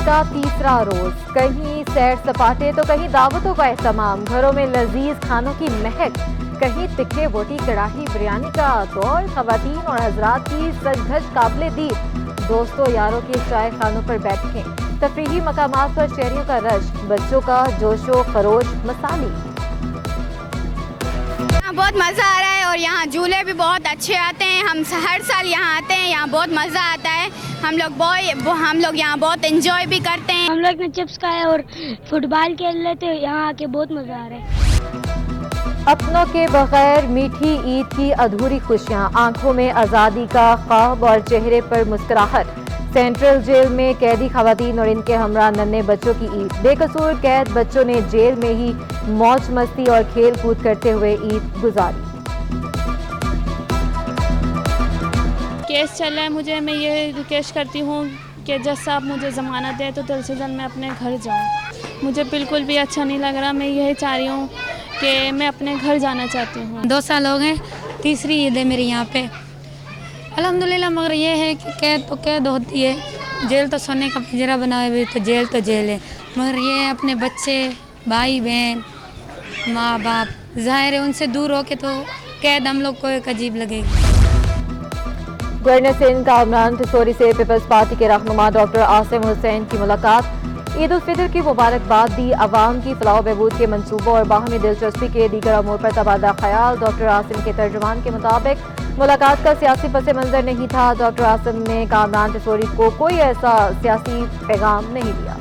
का तीसरा रोज, कहीं सैर सपाटे तो कहीं दावतों का एहतमाम, घरों में लजीज खानों की महक, कहीं तिखे बोटी कड़ाही बिरयानी का दौर, खवातीन और हजरात की सजधज काबिले दीद, दोस्तों यारों के चाय खानों पर बैठकें, तफरीही मकामात पर शहरियों का रश, बच्चों का जोशो खरोश मसाली। यहाँ बहुत मज़ा आ रहा है और यहाँ झूले भी बहुत अच्छे आते हैं। हम हर साल यहाँ आते हैं, यहाँ बहुत मज़ा आता है। हम लोग यहाँ बहुत एंजॉय भी करते हैं। हम लोग ने चिप्स खाए और फुटबॉल खेल रहे थे। यहाँ आके बहुत मज़ा आ रहा है। अपनों के बगैर मीठी ईद की अधूरी खुशियां, आंखों में आज़ादी का ख्वाब और चेहरे पर मुस्कुराहट। सेंट्रल जेल में कैदी खवातीन और इनके हमरा नन्हे बच्चों की ईद, बेकसूर कैद बच्चों ने जेल में ही मौज मस्ती और खेल कूद करते हुए ईद गुजारी। केस चल रहा है, मैं ये रिक्वेस्ट करती हूँ कि जज साहब मुझे ज़मानत दे तो जल्द से जल्द मैं अपने घर जाऊँ। मुझे बिल्कुल भी अच्छा नहीं लग रहा। मैं यही चाह रही हूँ कि मैं अपने घर जाना चाहती हूँ। 2 साल हो गए, तीसरी ईद है मेरी यहाँ पे अल्हम्दुलिल्लाह। मगर ये है कि कैद तो कैद होती है, जेल तो सोने का पिंजरा बनाए हुए, तो जेल है। मगर ये अपने बच्चे, भाई बहन, माँ बाप, ज़ाहिर है उनसे दूर हो के तो कैद हम लोग को एक अजीब लगेगी। गवर्नर सिंध कामरान ठिसोरी से पीपल्स पार्टी के रहनुमा डॉक्टर आसिम हुसैन की मुलाकात, ईद उल फितर की मुबारकबाद दी, अवाम की फलाह बहबूद के मनसूबों और बाहमी दिलचस्पी के दीगर अमूर पर तबादला ख्याल। डॉक्टर आसिम के तर्जुमान के मुताबिक मुलाकात का सियासी पस मंजर नहीं था। डॉक्टर आसिम ने कामरान ठिसोरी को कोई ऐसा सियासी पैगाम नहीं दिया।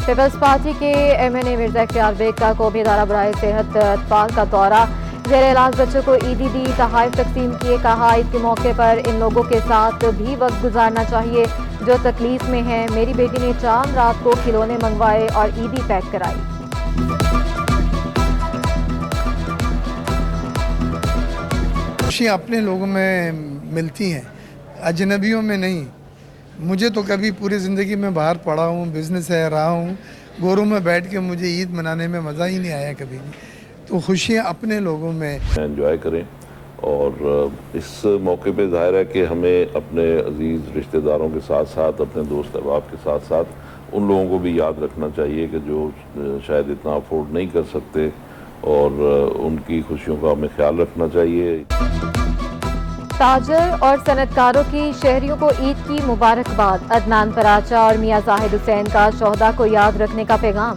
पीपल्स पार्टी के MNA मिर्जा इख्तियार बेग का कौमी इदारा बराए सेहत अतफाल का दौरा, ज़ेरे इलाज बच्चों को ईदी दी, तोहफ़े तकसीम किए। कहा ईद के मौके पर इन लोगों के साथ भी वक्त गुजारना चाहिए जो तकलीफ में हैं। मेरी बेटी ने चांद रात को खिलौने मंगवाए और ईदी पैक कराई। खुशियाँ अपने लोगों में मिलती हैं, अजनबियों में नहीं। मुझे तो कभी पूरी ज़िंदगी में बाहर पढ़ा हूँ, बिज़नेस है, रहा हूँ, गोरों में बैठ के मुझे ईद मनाने में मज़ा ही नहीं आया कभी भी। तो खुशियाँ अपने लोगों में एंजॉय करें। और इस मौके पे ज़ाहिर है कि हमें अपने अजीज़ रिश्तेदारों के साथ साथ अपने दोस्त अहबाब के साथ साथ उन लोगों को भी याद रखना चाहिए कि जो शायद इतना अफोर्ड नहीं कर सकते, और उनकी खुशियों का हमें ख्याल रखना चाहिए। ताजर और सनतकारों की शहरियों को ईद की मुबारकबाद, अदनान पराचा और मियां जाहिद हुसैन का शोहदा को याद रखने का पैगाम।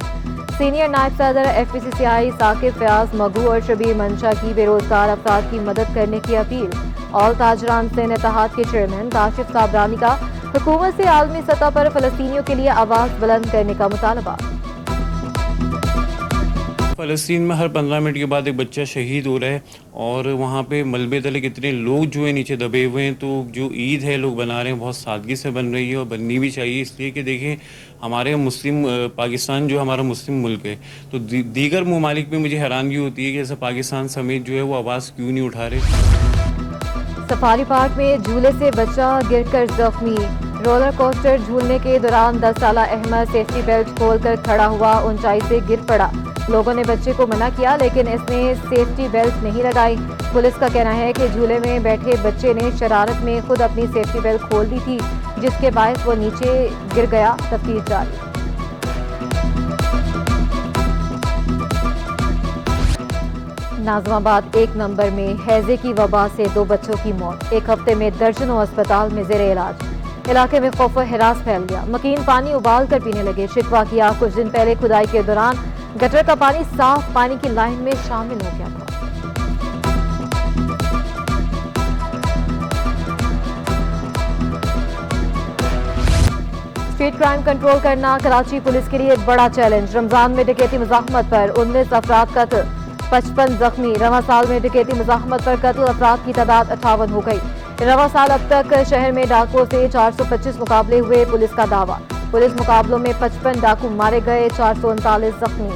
सीनियर नायब सदर FPCCI साकिब फयाज मगू और शबीर मंशा की बेरोजगार अफराद की मदद करने की अपील। ऑल ताजरान सिंध इत्तेहाद के चेयरमैन काशिफ साबरानी का हुकूमत से आलमी सतह पर फ़लस्तीनियों के लिए आवाज़ बुलंद करने का मुतालबा। फ़लस्तीन में हर 15 मिनट के बाद एक बच्चा शहीद हो रहा है और वहाँ पे मलबे तले कितने लोग जो है नीचे दबे हुए हैं। तो जो ईद है लोग बना रहे हैं, बहुत सादगी से बन रही है और बननी भी चाहिए। इसलिए कि देखें, हमारे मुस्लिम पाकिस्तान जो हमारा मुस्लिम मुल्क है, तो दीगर ममालिक में मुझे हैरानगी होती है कि जैसे पाकिस्तान समेत जो है वो आवाज़ क्यों नहीं उठा रहे। सफारी पार्क में झूले से बच्चा गिरकर जख्मी, रोलर कोस्टर झूलने के दौरान 10 साला अहमद सेफ्टी बेल्ट खोलकर खड़ा हुआ, ऊंचाई से गिर पड़ा। लोगों ने बच्चे को मना किया लेकिन इसने सेफ्टी बेल्ट नहीं लगाई। पुलिस का कहना है कि झूले में बैठे बच्चे ने शरारत में खुद अपनी सेफ्टी बेल्ट खोल दी थी, जिसके बायस वो नीचे गिर गया। तफ्तीश जारी। नाज़िमाबाद 1 नंबर में हैजे की वबा से 2 बच्चों की मौत, एक हफ्ते में दर्जनों अस्पताल में ज़ेरे इलाज। इलाके में खौफ व हिरास फैल गया, मकीन पानी उबाल कर पीने लगे। शिकवा किया कुछ दिन पहले खुदाई के दौरान गटर का पानी साफ पानी की लाइन में शामिल हो गया था। स्ट्रीट क्राइम कंट्रोल करना कराची पुलिस के लिए बड़ा चैलेंज। रमजान में डकैती मुज़ाहमत पर 19 अफराद कत्ल, 55 जख्मी। रवां साल में डकैती मुज़ाहमत पर कत्ल अफराद की तादाद 58 हो गई। रवां साल अब तक शहर में डाकुओं से 425 मुकाबले हुए, पुलिस का दावा। पुलिस मुकाबलों में 55 डाकू मारे गए, 439 जख्मी।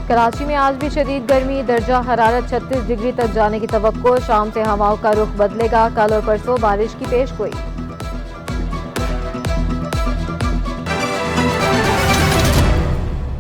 कराची में आज भी शदीद गर्मी, दर्जा हरारत 36 डिग्री तक जाने की तवक्को। शाम से हवाओं का रुख बदलेगा, कल और परसों बारिश की पेशगोई।